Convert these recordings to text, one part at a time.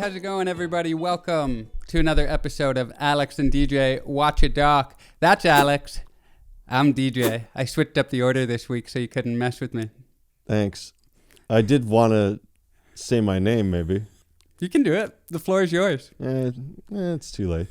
how's it going, everybody? Welcome to another episode of Alex and DJ Watch a Doc. That's Alex. I'm DJ. I switched up the order this week so you couldn't mess with me. Thanks. I did want to say my name, maybe. You can do it. The floor is yours. It's too late.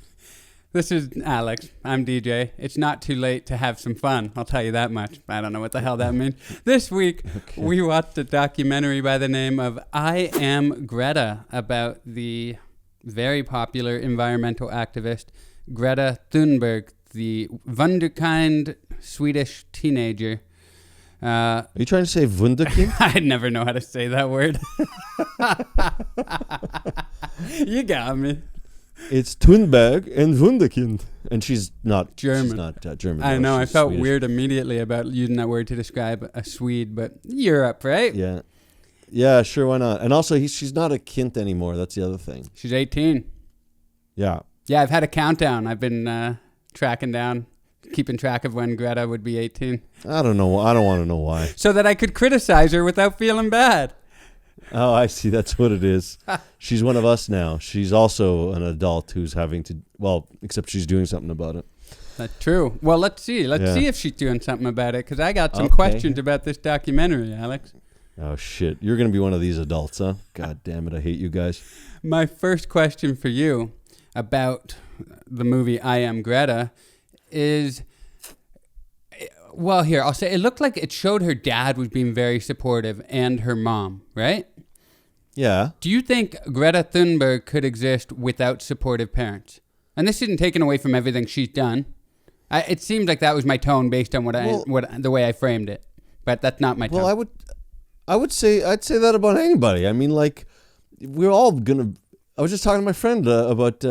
This is Alex. I'm DJ. It's not too late to have some fun. I'll tell you that much. I don't know what the hell that means. This week, we watched a documentary by the name of I Am Greta about the very popular environmental activist Greta Thunberg, the wunderkind Swedish teenager. Are you trying to say wunderkind? I never know how to say that word. You got me. It's Thunberg and wunderkind. And she's not German. She's not German. I know. I felt Swedish. weird immediately about using that word to describe a Swede, but Europe, right? Yeah. Yeah, sure, why not? And also, she's not a kint anymore. That's the other thing. She's 18. Yeah. Yeah, I've had a countdown. I've been tracking down, keeping track of when Greta would be 18. I don't know. I don't want to know why. So that I could criticize her without feeling bad. Oh, I see. That's what it is. She's one of us now. She's also an adult who's having to, well, except she's doing something about it. That's true. Well, let's see. Let's see if she's doing something about it, because I got some questions about this documentary, Alex. Oh, shit. You're going to be one of these adults, huh? God damn it. I hate you guys. My first question for you about the movie I Am Greta is, well, here, I'll say it looked like it showed her dad was being very supportive and her mom, right? Yeah. Do you think Greta Thunberg could exist without supportive parents? And this isn't taken away from everything she's done. It seemed like that was my tone based on the way I framed it, but that's not my tone. Well, I'd say that about anybody. I mean, like, we're all gonna. I was just talking to my friend about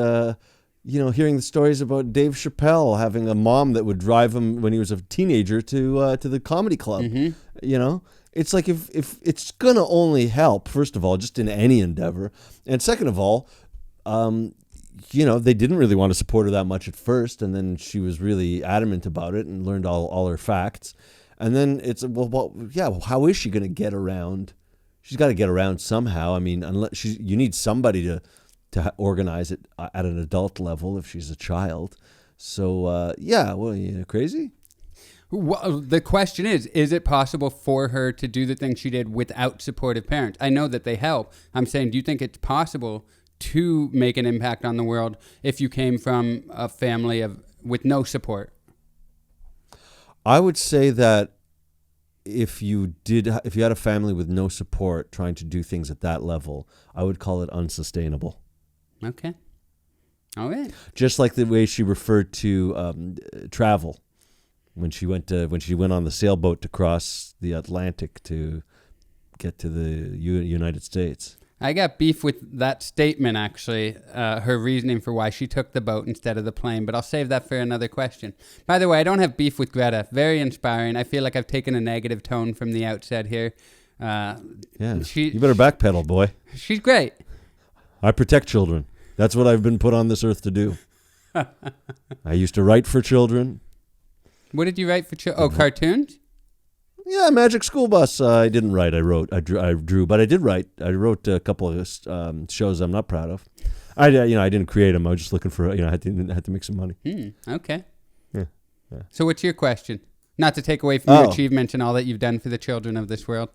hearing the stories about Dave Chappelle having a mom that would drive him when he was a teenager to the comedy club. Mm-hmm. You know, it's like if it's gonna only help, first of all, just in any endeavor, and second of all, they didn't really want to support her that much at first, and then she was really adamant about it and learned all her facts. And then it's, how is she going to get around? She's got to get around somehow. I mean, unless you need somebody to organize it at an adult level if she's a child. So, crazy? Well, the question is it possible for her to do the things she did without supportive parents? I know that they help. I'm saying, do you think it's possible to make an impact on the world if you came from a family with no support? I would say that if you had a family with no support trying to do things at that level, I would call it unsustainable. Okay. All right. Just like the way she referred to travel when she went on the sailboat to cross the Atlantic to get to the United States. I got beef with that statement, actually, her reasoning for why she took the boat instead of the plane, but I'll save that for another question. By the way, I don't have beef with Greta. Very inspiring. I feel like I've taken a negative tone from the outset here. You better backpedal, boy. She's great. I protect children. That's what I've been put on this earth to do. I used to write for children. What did you write for children? Oh, cartoons? Yeah, Magic School Bus. I didn't write. I drew, but I did write. I wrote a couple of shows I'm not proud of. I didn't create them. I was just looking for. I had to make some money. Okay. Yeah. So what's your question? Not to take away from your achievements and all that you've done for the children of this world.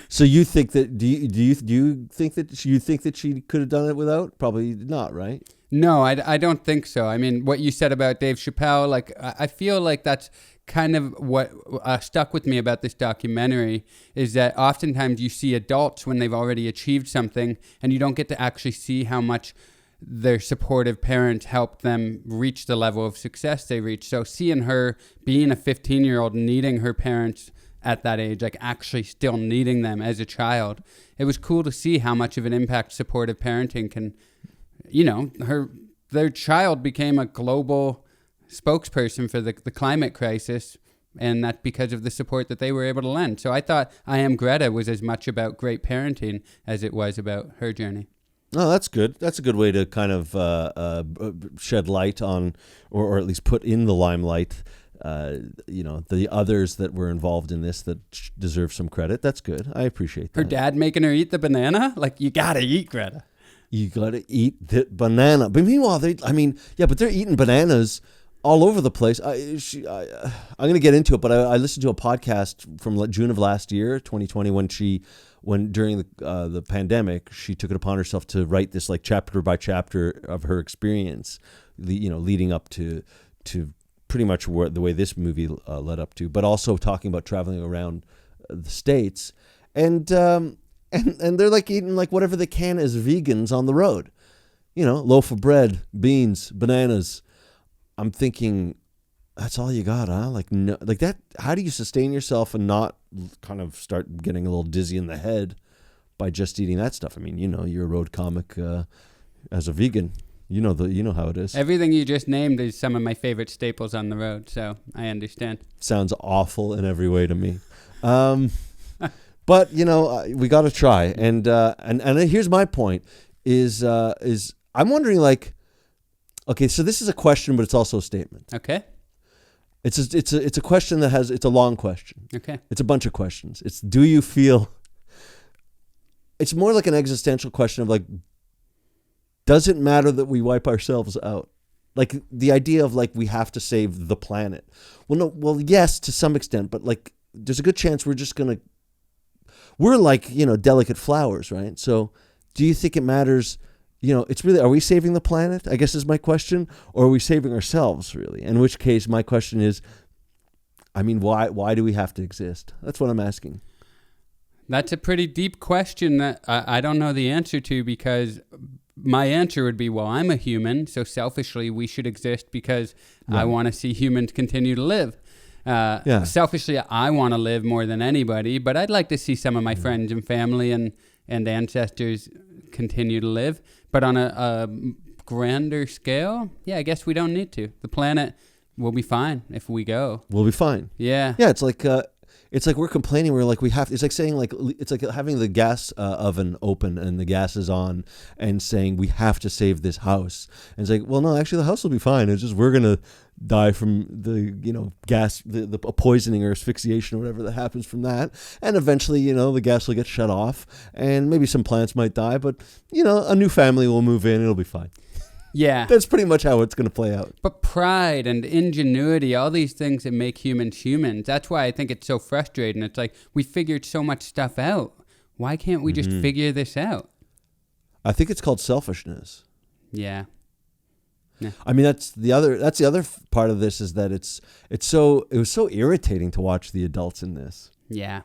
So you think that? Do you think that she could have done it without? Probably not, right? No, I don't think so. I mean, what you said about Dave Chappelle, like, I feel like that's kind of what stuck with me about this documentary, is that oftentimes you see adults when they've already achieved something and you don't get to actually see how much their supportive parents helped them reach the level of success they reached. So seeing her being a 15-year-old needing her parents at that age, like actually still needing them as a child, it was cool to see how much of an impact supportive parenting can. Their child became a global spokesperson for the climate crisis, and that's because of the support that they were able to lend. So I thought I Am Greta was as much about great parenting as it was about her journey. Oh, that's good. That's a good way to kind of shed light on, or at least put in the limelight, the others that were involved in this that deserve some credit. That's good. I appreciate that. Her dad making her eat the banana? Like, you gotta eat, Greta. You gotta eat the banana. But meanwhile, but they're eating bananas all over the place. I'm going to get into it, but I listened to a podcast from June of last year, 2020, when during the pandemic, she took it upon herself to write this like chapter by chapter of her experience, leading up to pretty much the way this movie led up to, but also talking about traveling around the States, and they're like eating like whatever they can as vegans on the road, loaf of bread, beans, bananas. I'm thinking, that's all you got, huh? Like, no, like that. How do you sustain yourself and not kind of start getting a little dizzy in the head by just eating that stuff? I mean, you're a road comic as a vegan. You know how it is. Everything you just named is some of my favorite staples on the road, so I understand. Sounds awful in every way to me. But we got to try. And here's my point: is I'm wondering, like, okay, so this is a question, but it's also a statement. Okay. It's a question it's a long question. Okay. It's a bunch of questions. Do you feel? It's more like an existential question of like, does it matter that we wipe ourselves out? Like the idea of like we have to save the planet. Well, yes, to some extent, but like there's a good chance we're like, delicate flowers, right? So do you think it matters? It's really, are we saving the planet? I guess is my question, or are we saving ourselves really? In which case my question is, I mean, why do we have to exist? That's what I'm asking. That's a pretty deep question that I don't know the answer to, because my answer would be, well, I'm a human, so selfishly we should exist because I want to see humans continue to live. Selfishly, I want to live more than anybody, but I'd like to see some of my friends and family and ancestors continue to live. But on a grander scale, I guess we don't need to. The planet will be fine if we go. We'll be fine. Yeah. Yeah, it's like we're complaining. We're like, we have. It's like saying it's like having the gas oven open and the gas is on, and saying we have to save this house. And it's like, well, no, actually, the house will be fine. It's just we're gonna die from the gas, the poisoning or asphyxiation or whatever that happens from that. And eventually, the gas will get shut off, and maybe some plants might die, but a new family will move in. It'll be fine. Yeah. That's pretty much how it's going to play out. But pride and ingenuity, all these things that make humans humans, that's why I think it's so frustrating. It's like we figured so much stuff out. Why can't we just figure this out? I think it's called selfishness. Yeah. I mean, that's the other part of this, is that it was so irritating to watch the adults in this. Yeah.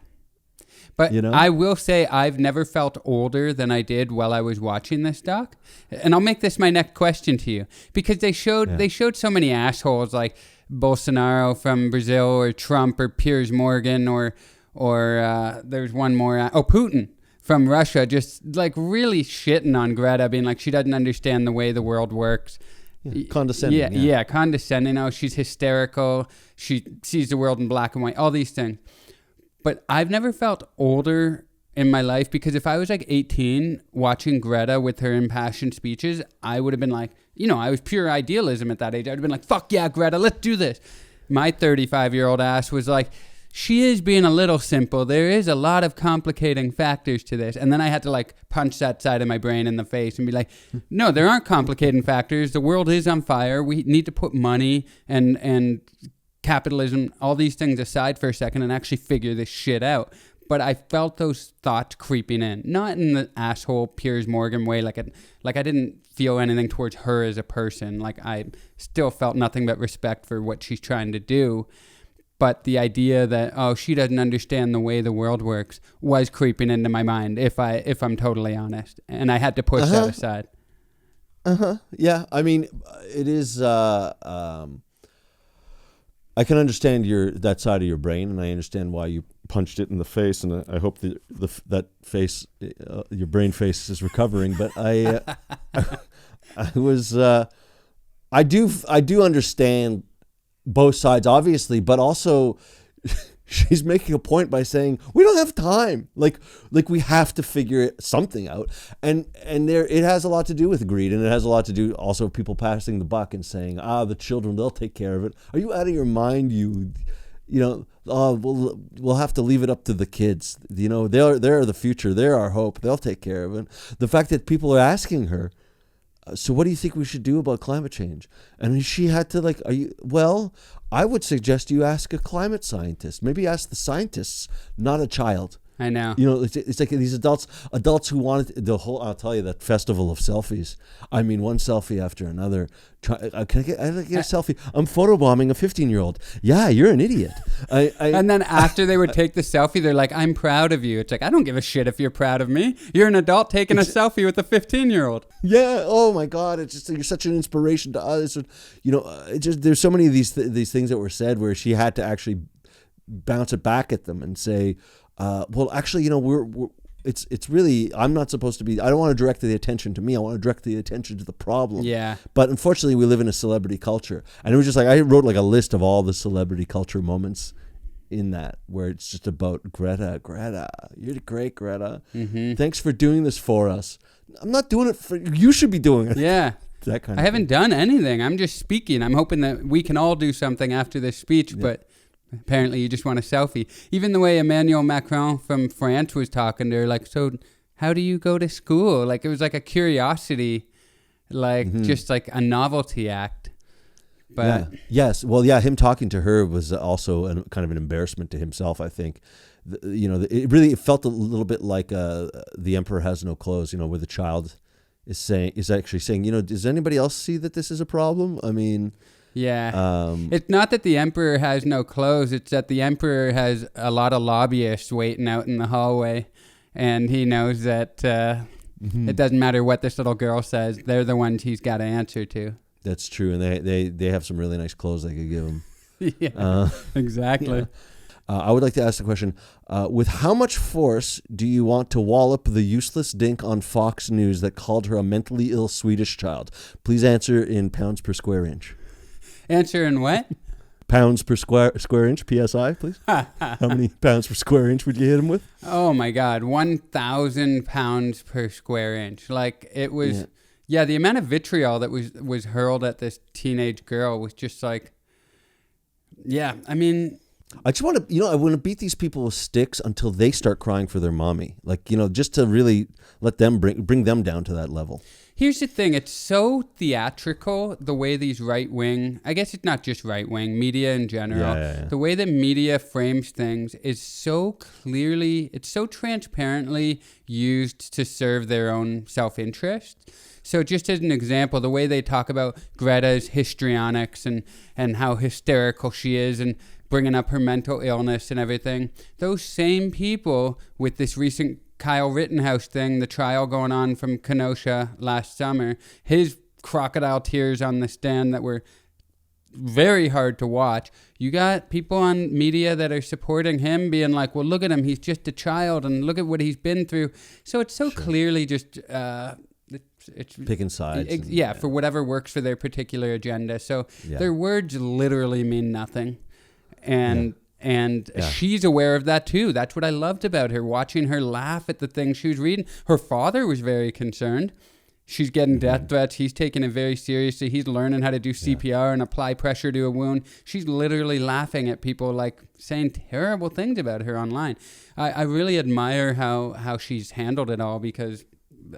But I will say I've never felt older than I did while I was watching this doc. And I'll make this my next question to you, because they showed so many assholes like Bolsonaro from Brazil, or Trump, or Piers Morgan, or there's one more, Putin from Russia, just like really shitting on Greta, being like she doesn't understand the way the world works. Condescending. Yeah, condescending. Oh, she's hysterical. She sees the world in black and white, all these things. But I've never felt older in my life, because if I was like 18 watching Greta with her impassioned speeches, I would have been like, I was pure idealism at that age. I would have been like, fuck yeah, Greta, let's do this. My 35-year-old ass was like, she is being a little simple. There is a lot of complicating factors to this. And then I had to like punch that side of my brain in the face and be like, no, there aren't complicating factors. The world is on fire. We need to put money and capitalism, all these things aside for a second and actually figure this shit out. But I felt those thoughts creeping in, not in the asshole Piers Morgan way. Like I didn't feel anything towards her as a person. Like I still felt nothing but respect for what she's trying to do. But the idea that, she doesn't understand the way the world works was creeping into my mind, if I'm totally honest. And I had to push that aside. Yeah. I mean, it is, I can understand that side of your brain, and I understand why you punched it in the face, and I hope that face, your brain face, is recovering. But I do understand both sides, obviously, but also she's making a point by saying we don't have time. Like we have to figure something out, and there it has a lot to do with greed, and it has a lot to do also with people passing the buck and saying, the children, they'll take care of it. Are you out of your mind? We'll have to leave it up to the kids. They're the future. They're our hope. They'll take care of it. The fact that people are asking her, so what do you think we should do about climate change? And she had to I would suggest you ask a climate scientist. Maybe ask the scientists, not a child. I know. It's like these adults who wanted I'll tell you, that festival of selfies. I mean, one selfie after another. Can I get a selfie? I'm photobombing a 15-year-old. Yeah, you're an idiot. And then after they would take the selfie, they're like, I'm proud of you. It's like, I don't give a shit if you're proud of me. You're an adult taking a selfie with a 15-year-old. Yeah. Oh my God. It's just, you're such an inspiration to us. There's so many of these things that were said where she had to actually bounce it back at them and say, it's really, I'm not supposed to be, I don't want to direct the attention to me. I want to direct the attention to the problem. Yeah. But unfortunately, we live in a celebrity culture. And it was just like, I wrote like a list of all the celebrity culture moments in that, where it's just about Greta, you're the great Greta. Mm-hmm. Thanks for doing this for us. I'm not doing it for, you should be doing it. Yeah. That kind of I haven't done anything. I'm just speaking. I'm hoping that we can all do something after this speech, but apparently you just want a selfie. Even the way Emmanuel Macron from France was talking to her, like, so how do you go to school? Like, it was like a curiosity, like just like a novelty act. But yes. Well, yeah, him talking to her was also kind of an embarrassment to himself, I think. It felt a little bit like The Emperor Has No Clothes, where the child is actually saying, does anybody else see that this is a problem? I mean... Yeah. It's not that the emperor has no clothes. It's that the emperor has a lot of lobbyists waiting out in the hallway. And he knows that it doesn't matter what this little girl says. They're the ones he's got to answer to. That's true. And they have some really nice clothes they could give him. Yeah, exactly. Yeah. I would like to ask the question, with how much force do you want to wallop the useless dink on Fox News that called her a mentally ill Swedish child? Please answer in pounds per square inch. Answer in what? Pounds per square inch, PSI, please. How many pounds per square inch would you hit him with? Oh my God, 1,000 pounds per square inch. Like, it was, the amount of vitriol that was hurled at this teenage girl was just like, I mean... I just want to, I want to beat these people with sticks until they start crying for their mommy. Like, just to really let them bring them down to that level. Here's the thing. It's so theatrical, the way these right-wing, I guess it's not just right-wing, media in general. The way that media frames things is so clearly, it's so transparently used to serve their own self-interest. So just as an example, the way they talk about Greta's histrionics and how hysterical she is and bringing up her mental illness and everything, those same people with this recent Kyle Rittenhouse thing, the trial going on from Kenosha last summer, his crocodile tears on the stand that were very hard to watch. You got people on media that are supporting him being like, well, look at him, he's just a child and look at what he's been through. So it's so clearly just... it's picking sides. For whatever works for their particular agenda. So their words literally mean nothing. And she's aware of that too. That's what I loved about her, watching her laugh at the things she was reading. Her father was very concerned. She's getting death threats. He's taking it very seriously. He's learning how to do CPR and apply pressure to a wound. She's literally laughing at people, like saying terrible things about her online. I really admire how she's handled it all, because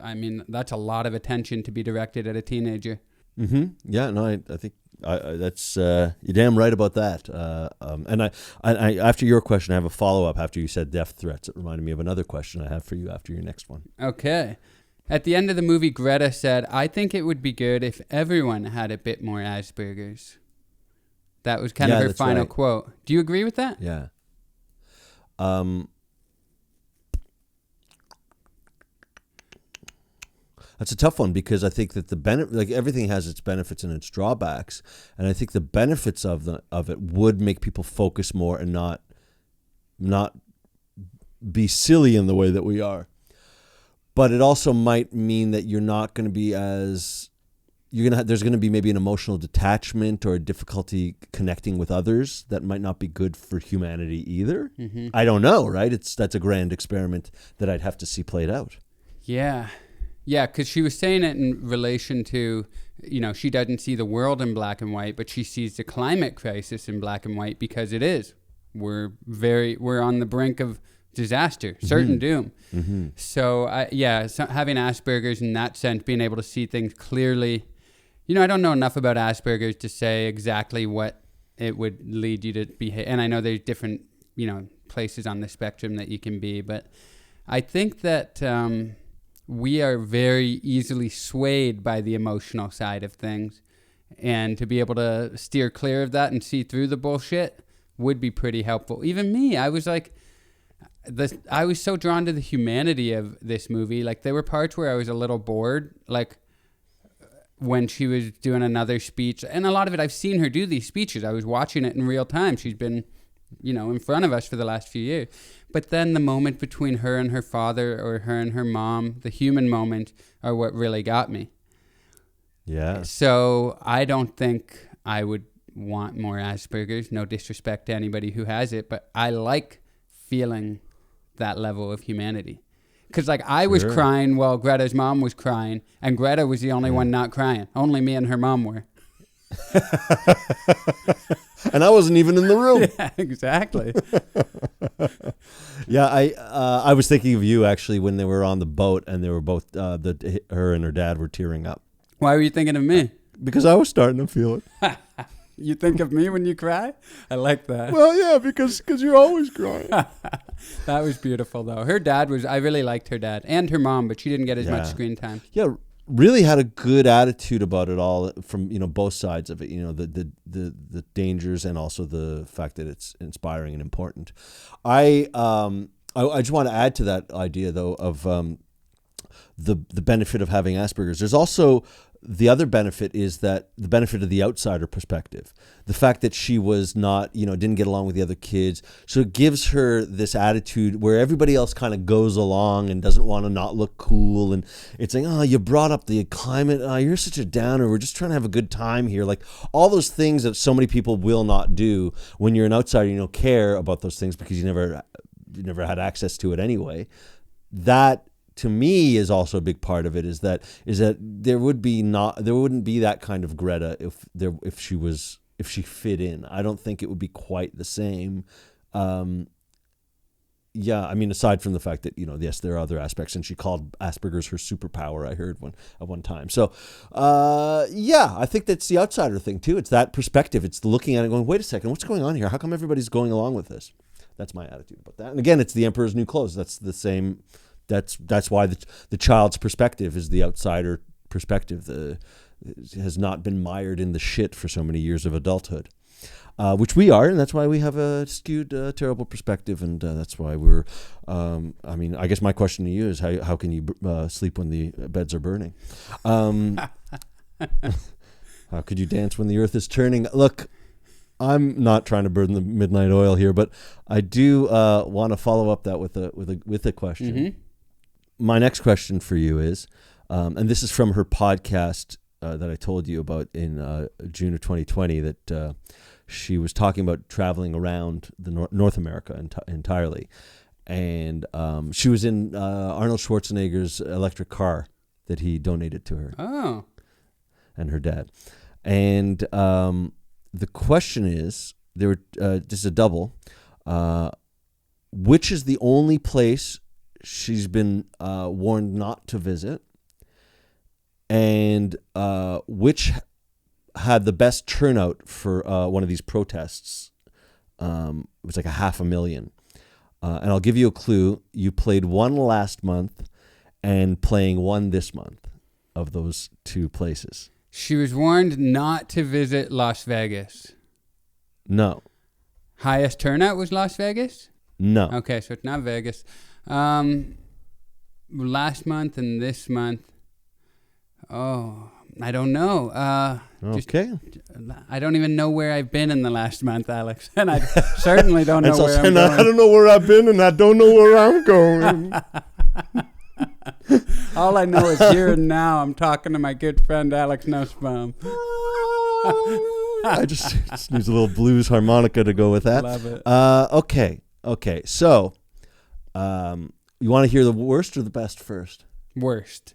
I mean, that's a lot of attention to be directed at a teenager. Mm-hmm. Yeah, no, I think that's you're damn right about that. And I after your question, I have a follow-up after you said death threats. It reminded me of another question I have for you after your next one. Okay. At the end of the movie, Greta said, I think it would be good if everyone had a bit more Asperger's. That was kind of her final quote. Do you agree with that? Yeah. That's a tough one, because I think that everything has its benefits and its drawbacks, and I think the benefits of it would make people focus more and not be silly in the way that we are. But it also might mean that you're not going to be as there's gonna be maybe an emotional detachment or a difficulty connecting with others that might not be good for humanity either. Mm-hmm. I don't know, right? That's a grand experiment that I'd have to see played out. Yeah. Yeah, because she was saying it in relation to, she doesn't see the world in black and white, but she sees the climate crisis in black and white because it is. We're on the brink of disaster, certain doom. Mm-hmm. So, having Asperger's in that sense, being able to see things clearly. I don't know enough about Asperger's to say exactly what it would lead you to behave. And I know there's different, places on the spectrum that you can be. But I think that we are very easily swayed by the emotional side of things. And to be able to steer clear of that and see through the bullshit would be pretty helpful. Even me, I was like, I was so drawn to the humanity of this movie. Like, there were parts where I was a little bored, like when she was doing another speech. And a lot of it, I've seen her do these speeches. I was watching it in real time. She's been, in front of us for the last few years. But then the moment between her and her father, or her and her mom, the human moment, are what really got me. Yeah. So I don't think I would want more Asperger's. No disrespect to anybody who has it, but I like feeling that level of humanity. Because I was crying while Greta's mom was crying, and Greta was the only one not crying. Only me and her mom were. And I wasn't even in the room. Yeah, exactly. Yeah, I was thinking of you actually when they were on the boat, and they were both her and her dad were tearing up. Why were you thinking of me? Because I was starting to feel it. You think of me when you cry? I like that. Well, yeah, because you're always crying. That was beautiful, though. Her dad I really liked her dad and her mom, but she didn't get as much screen time. Yeah, really had a good attitude about it all from, both sides of it, the dangers and also the fact that it's inspiring and important. I just want to add to that idea, though, of the benefit of having Asperger's. There's also the other benefit is that the benefit of the outsider perspective, the fact that she was not, didn't get along with the other kids. So it gives her this attitude where everybody else kind of goes along and doesn't want to not look cool. And it's like, oh, you brought up the climate. Oh, you're such a downer. We're just trying to have a good time here. Like all those things that so many people will not do when you're an outsider, you don't care about those things because you never had access to it anyway. That, to me, is also a big part of it. Is that there wouldn't be that kind of Greta if she fit in. I don't think it would be quite the same. Aside from the fact that yes, there are other aspects, and she called Asperger's her superpower. I heard at one time. So I think that's the outsider thing too. It's that perspective. It's looking at it, going, wait a second, what's going on here? How come everybody's going along with this? That's my attitude about that. And again, it's the emperor's new clothes. That's the same. That's why the child's perspective is the outsider perspective. Has not been mired in the shit for so many years of adulthood, which we are, and that's why we have a skewed, terrible perspective, and that's why we're. I guess my question to you is how can you sleep when the beds are burning? How could you dance when the earth is turning? Look, I'm not trying to burn the midnight oil here, but I do want to follow up that with a question. Mm-hmm. My next question for you is, and this is from her podcast that I told you about in June of 2020, that she was talking about traveling around the North America entirely. And she was in Arnold Schwarzenegger's electric car that he donated to her. Oh. And her dad. And the question is, this is a double, which is the only place she's been warned not to visit, and which had the best turnout for one of these protests. It was like 500,000. And I'll give you a clue. You played one last month and playing one this month of those two places. She was warned not to visit Las Vegas. No. Highest turnout was Las Vegas? No. Okay, so it's not Vegas. Last month and this month. Oh, I don't know. Okay. I don't even know where I've been in the last month, Alex. And I certainly don't know where I'm going. I don't know where I've been, and I don't know where I'm going. All I know is here and now I'm talking to my good friend Alex Nussbaum. I just needs a little blues harmonica to go with that. Love it. Okay. So, you want to hear the worst or the best first? Worst.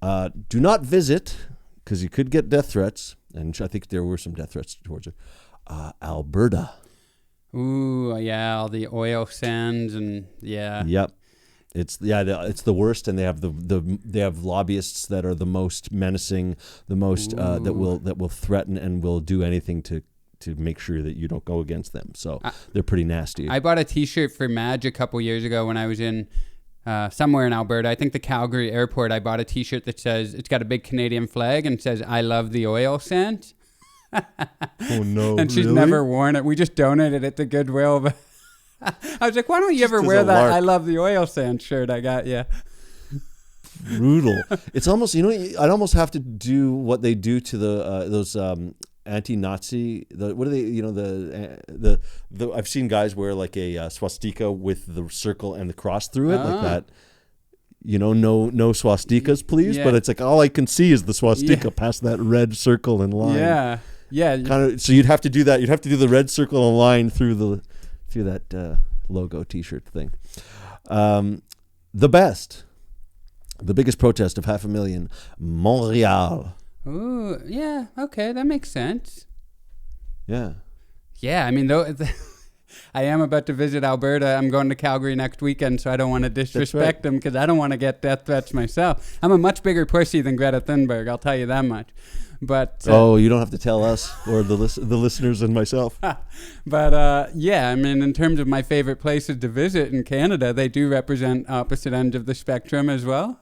Do not visit, because you could get death threats, and I think there were some death threats towards her. Alberta. Ooh, yeah, all the oil sands and yeah. Yep. It's the worst, and they have lobbyists that are the most menacing, the most that will threaten and will do anything to make sure that you don't go against them. So they're pretty nasty. I bought a T-shirt for Madge a couple years ago when I was in somewhere in Alberta. I think the Calgary airport. I bought a T-shirt that says, it's got a big Canadian flag and says, "I love the oil sands." Oh no! And she's really? never worn it. We just donated it to Goodwill. But I was like, why don't you ever wear that lark. "I love the oil sand" shirt I got you? Brutal. It's almost, I'd almost have to do what they do to the those anti-Nazi. What are they? The I've seen guys wear like a swastika with the circle and the cross through it, like that. No swastikas, please. Yeah. But it's like all I can see is the swastika past that red circle and line. Yeah. Kind of. So you'd have to do that. You'd have to do the red circle and line through that logo T-shirt thing. The biggest protest of 500,000, Montreal. Ooh, yeah. Okay, that makes sense. Yeah. Yeah, I mean, though, I am about to visit Alberta. I'm going to Calgary next weekend, so I don't want to disrespect them because I don't want to get death threats myself. I'm a much bigger pussy than Greta Thunberg, I'll tell you that much. But you don't have to tell us or the listeners and myself. But yeah, I mean, in terms of my favorite places to visit in Canada, they do represent opposite ends of the spectrum as well.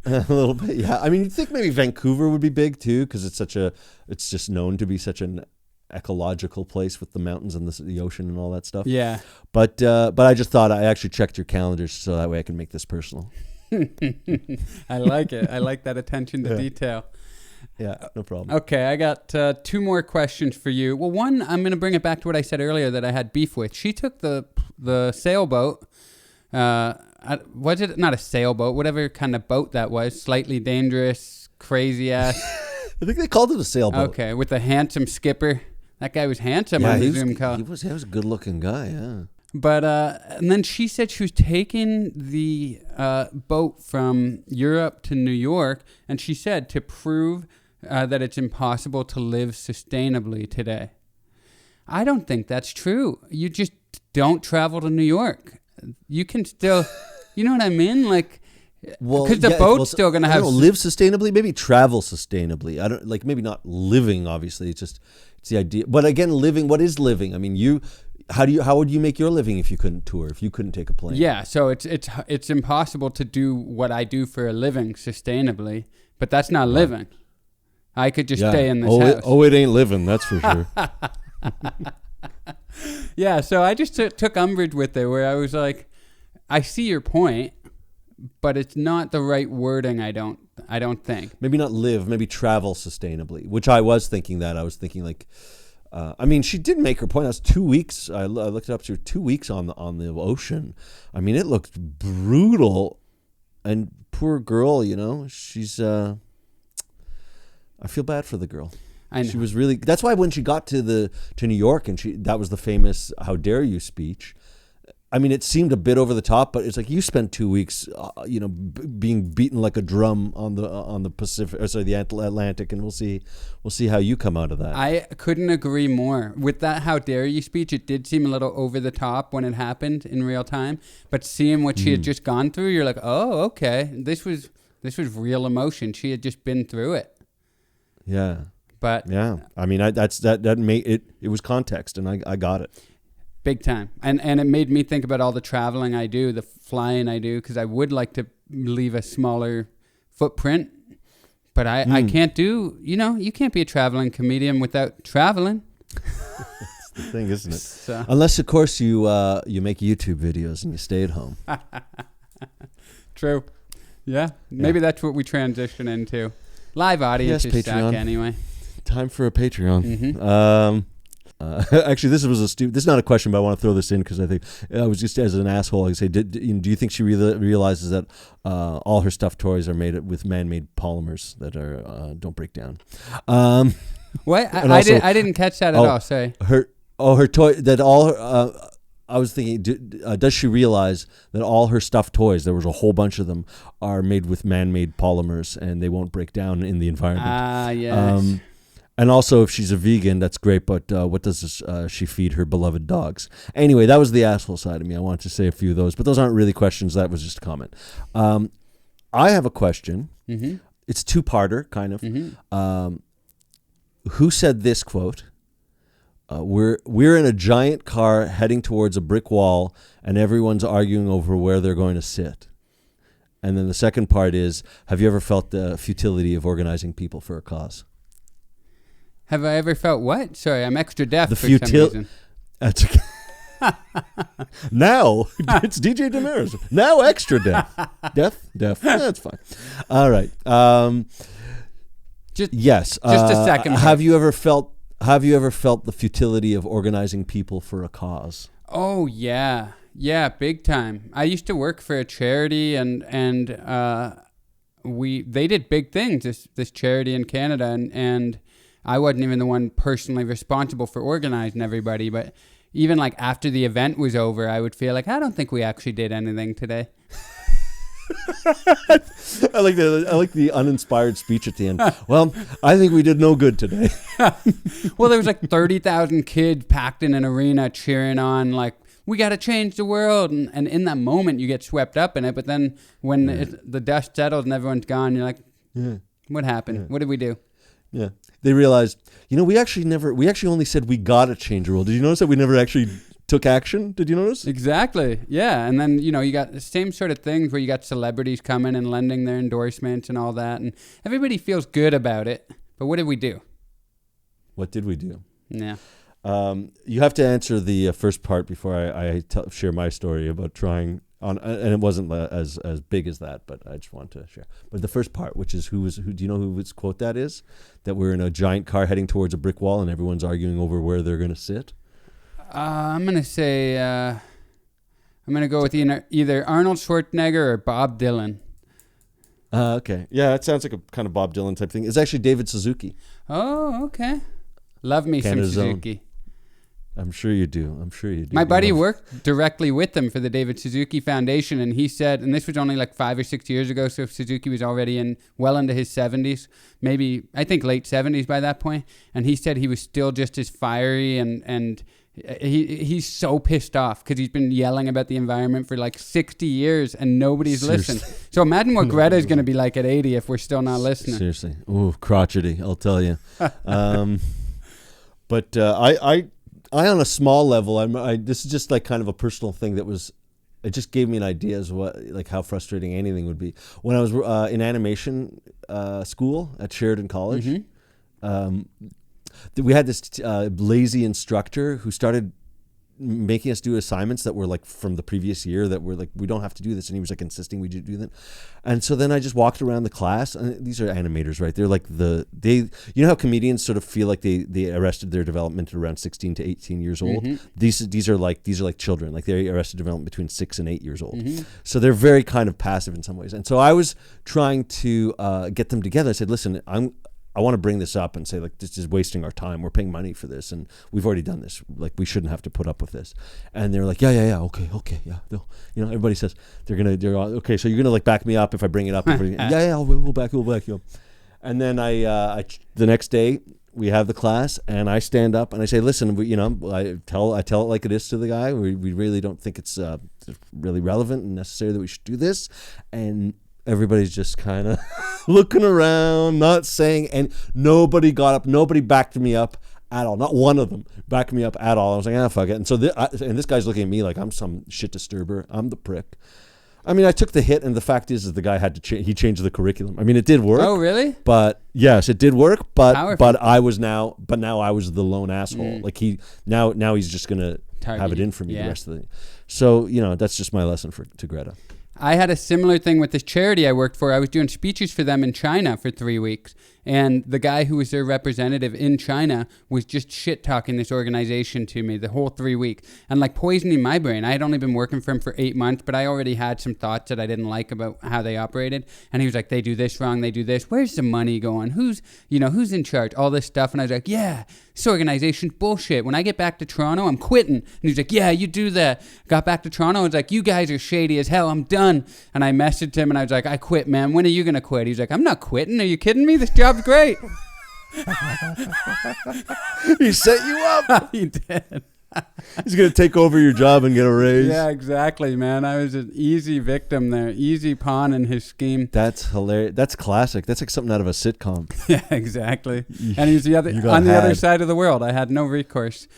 A little bit, yeah. I mean, you'd think maybe Vancouver would be big too, because it's just known to be such an ecological place with the mountains and the ocean and all that stuff. Yeah. But I just thought I actually checked your calendars so that way I can make this personal. I like it. I like that attention to detail. Yeah, no problem. Okay, I got 2 more questions for you. Well, one, I'm going to bring it back to what I said earlier that I had beef with. She took the sailboat. Was it not a sailboat? Whatever kind of boat that was. Slightly dangerous, crazy ass. I think they called it a sailboat. Okay, with a handsome skipper. That guy was handsome on the Zoom call. He was a good looking guy, yeah. But and then she said she was taking the boat from Europe to New York, and she said to prove that it's impossible to live sustainably today. I don't think that's true. You just don't travel to New York. You can still, you know what I mean? Like, because the boat's still going to have... live sustainably, maybe travel sustainably. I don't, like, maybe not living, obviously. It's the idea. But again, living, what is living? I mean, how would you make your living if you couldn't tour, if you couldn't take a plane? Yeah, so it's impossible to do what I do for a living sustainably, but that's not living. I could just stay in this house. It ain't living, that's for sure. Yeah, so I just took umbrage with it, where I was like, I see your point, but it's not the right wording. I don't think. Maybe not live, maybe travel sustainably, which I was thinking that. I was thinking like, I mean, she did make her point. I was 2 weeks. I looked it up. She was 2 weeks on the ocean. I mean, it looked brutal, and poor girl. She's. I feel bad for the girl. I know. She was really. That's why when she got to New York and that was the famous "How dare you" speech. I mean, it seemed a bit over the top, but it's like you spent 2 weeks, being beaten like a drum on the Pacific, the Atlantic, and we'll see how you come out of that. I couldn't agree more with that "How dare you" speech. It did seem a little over the top when it happened in real time, but seeing what she had just gone through, you're like, oh, okay, this was real emotion. She had just been through it. Yeah. But yeah, I mean, that made it. It was context, and I got it. Big time. And it made me think about all the traveling I do, the flying I do, because I would like to leave a smaller footprint, but I can't do, you can't be a traveling comedian without traveling. That's the thing, isn't it? So. Unless, of course, you make YouTube videos and you stay at home. True. Yeah. Maybe that's what we transition into. Live audience is stuck anyway. Time for a Patreon. Mm-hmm. Actually, this is not a question, but I want to throw this in because I think I was just as an asshole. I say, do you think she realizes that all her stuffed toys are made with man-made polymers that are don't break down? What? I didn't catch that at all. Sorry. Her toy that all her. I was thinking, does she realize that all her stuffed toys, there was a whole bunch of them, are made with man-made polymers and they won't break down in the environment? Yes. And also, if she's a vegan, that's great, but what does she feed her beloved dogs? Anyway, that was the asshole side of me. I wanted to say a few of those, but those aren't really questions. That was just a comment. I have a question. Mm-hmm. It's two-parter, kind of. Mm-hmm. Who said this quote? We're in a giant car heading towards a brick wall, and everyone's arguing over where they're going to sit. And then the second part is, have you ever felt the futility of organizing people for a cause? Have I ever felt what? Sorry, I'm extra deaf for some reason. That's okay. Now, it's DJ Damaris. Now extra deaf. Deaf? That's fine. All right. Yes. Just a second. Have you ever felt the futility of organizing people for a cause? Oh, yeah. Yeah, big time. I used to work for a charity and they did big things, this charity in Canada, and I wasn't even the one personally responsible for organizing everybody, but even like after the event was over, I would feel like, I don't think we actually did anything today. I like the uninspired speech at the end. Well, I think we did no good today. Well, there was like 30,000 kids packed in an arena cheering on, like, we got to change the world. And in that moment, you get swept up in it. But then when the dust settles and everyone's gone, you're like, what happened? Yeah. What did we do? Yeah. They realized, we actually only said we got to change the world. Did you notice that we never actually took action? Did you notice? Exactly. Yeah. And then, you got the same sort of things where you got celebrities coming and lending their endorsements and all that. And everybody feels good about it. But what did we do? What did we do? Yeah. You have to answer the first part before I share my story about trying on, and it wasn't as big as that, but I just want to share. But the first part, which is who do you know whose quote that is? That we're in a giant car heading towards a brick wall and everyone's arguing over where they're going to sit? I'm going to say, I'm going to go with either Arnold Schwarzenegger or Bob Dylan. Okay. Yeah, that sounds like a kind of Bob Dylan type thing. It's actually David Suzuki. Oh, okay. Love me Canada's some Suzuki. Own. I'm sure you do. My buddy worked directly with them for the David Suzuki Foundation, and he said, and this was only like 5 or 6 years ago, so Suzuki was already well into his 70s, maybe, I think late 70s by that point, and he said he was still just as fiery, and he's so pissed off because he's been yelling about the environment for like 60 years, and nobody's listened. So imagine what Greta is going to be like at 80 if we're still not listening. Seriously. Ooh, crotchety, I'll tell you. But I on a small level, this is just like kind of a personal thing it just gave me an idea as like how frustrating anything would be. When I was in animation school at Sheridan College, we had this lazy instructor who started making us do assignments that were like from the previous year that were like, we don't have to do this. And he was like insisting we do that. And so then I just walked around the class, and these are animators, right? They're like you know how comedians sort of feel like they arrested their development at around 16 to 18 years old. Mm-hmm. These are like children, like they arrested development between 6 and 8 years old. Mm-hmm. So they're very kind of passive in some ways. And so I was trying to get them together. I said, listen, I want to bring this up and say, like, this is wasting our time. We're paying money for this, and we've already done this. Like, we shouldn't have to put up with this. And they're like, yeah, okay, yeah. Everybody says they're okay. So you're gonna like back me up if I bring it up. Yeah, we'll back you up. And then I the next day we have the class, and I stand up and I say, listen, I tell it like it is to the guy. We really don't think it's really relevant and necessary that we should do this, and everybody's just kind of looking around, not saying, and nobody got up, nobody backed me up at all. Not one of them backed me up at all. I was like, fuck it. And so this guy's looking at me like I'm some shit disturber. I'm the prick. I mean, I took the hit, and the fact is that the guy had to he changed the curriculum. I mean, it did work. Oh, really? But yes, it did work. But Powerful. now I was the lone asshole. Like now he's just gonna have it in for me the rest of the. So that's just my lesson to Greta. I had a similar thing with this charity I worked for. I was doing speeches for them in China for 3 weeks. And the guy who was their representative in China was just shit talking this organization to me the whole 3 week and like poisoning my brain. I had only been working for him for 8 months, but I already had some thoughts that I didn't like about how they operated. And he was like, they do this wrong, they do this. Where's the money going? Who's in charge? All this stuff. And I was like, yeah, this organization's bullshit. When I get back to Toronto, I'm quitting. And he's like, yeah, you do that. Got back to Toronto, I was like, you guys are shady as hell. I'm done. And I messaged him and I was like, I quit, man. When are you going to quit? He's like, I'm not quitting. Are you kidding me? This job's great. He set you up. He did. He's going to take over your job and get a raise. Yeah, exactly, man. I was an easy victim there. Easy pawn in his scheme. That's hilarious. That's classic. That's like something out of a sitcom. Yeah, exactly. And he's the other side of the world. I had no recourse.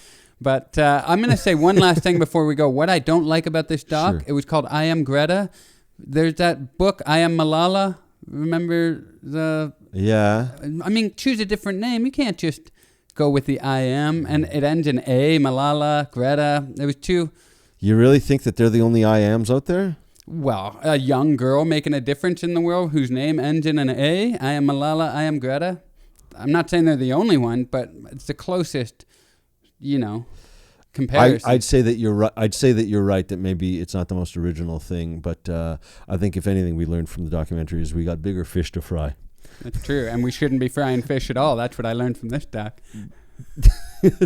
But I'm going to say one last thing before we go. What I don't like about this doc, It was called I Am Greta. There's that book, I Am Malala. Remember the... Yeah. I mean, choose a different name. You can't just go with the I Am. And it ends in A, Malala, Greta. There was two... You really think that they're the only I Ams out there? Well, a young girl making a difference in the world whose name ends in an A. I Am Malala, I Am Greta. I'm not saying they're the only one, but it's the closest... comparison. I'd say that you're right. I'd say that you're right that maybe it's not the most original thing, but I think if anything we learned from the documentary is we got bigger fish to fry. That's true, and we shouldn't be frying fish at all. That's what I learned from this doc.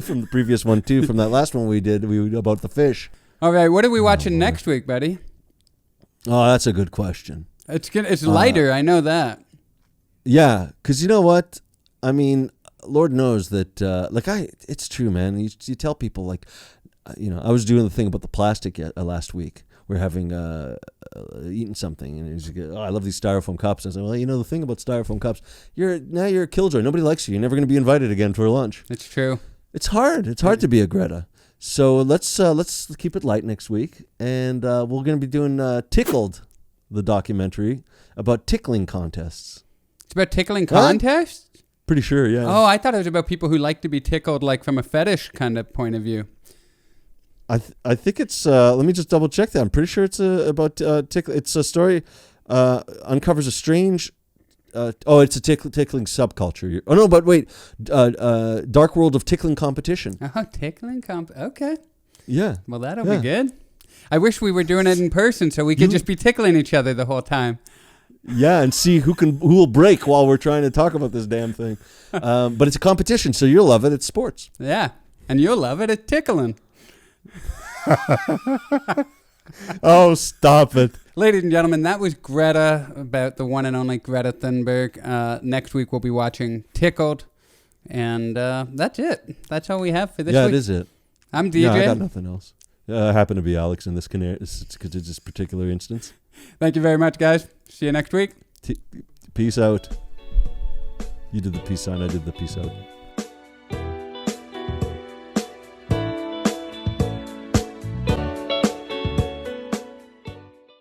From the previous one too, from that last one we did about the fish. All right, what are we watching next week, buddy? Oh, that's a good question. It's lighter, I know that. Yeah, because you know what? I mean, Lord knows that, it's true, man. You tell people, like, I was doing the thing about the plastic last week. We're having, eaten something, and he's like, oh, I love these styrofoam cups. And I said, well, the thing about styrofoam cups, you're a killjoy. Nobody likes you. You're never going to be invited again for lunch. It's true. It's hard. It's hard to be a Greta. So let's keep it light next week, and we're going to be doing Tickled, the documentary about tickling contests. It's about tickling contests? Pretty sure, yeah. Oh, I thought it was about people who like to be tickled, like from a fetish kind of point of view. I think it's. Let me just double check that. I'm pretty sure it's about tickle. It's a story uncovers a strange. It's a tickling subculture. Oh no, but wait, dark world of tickling competition. Oh, tickling Okay. Yeah. Well, that'll be good. I wish we were doing it in person so we could just be tickling each other the whole time. Yeah, and see who will break while we're trying to talk about this damn thing. But it's a competition, so you'll love it. It's sports. Yeah, and you'll love it. It's tickling. Oh, stop it. Ladies and gentlemen, that was Greta, about the one and only Greta Thunberg. Next week we'll be watching Tickled, and that's it. That's all we have for this week. Yeah, it is it. I'm DJ. Yeah, I got nothing else. I happen to be Alex in this particular instance. Thank you very much, guys. See you next week. Peace out. You did the peace sign. I did the peace out.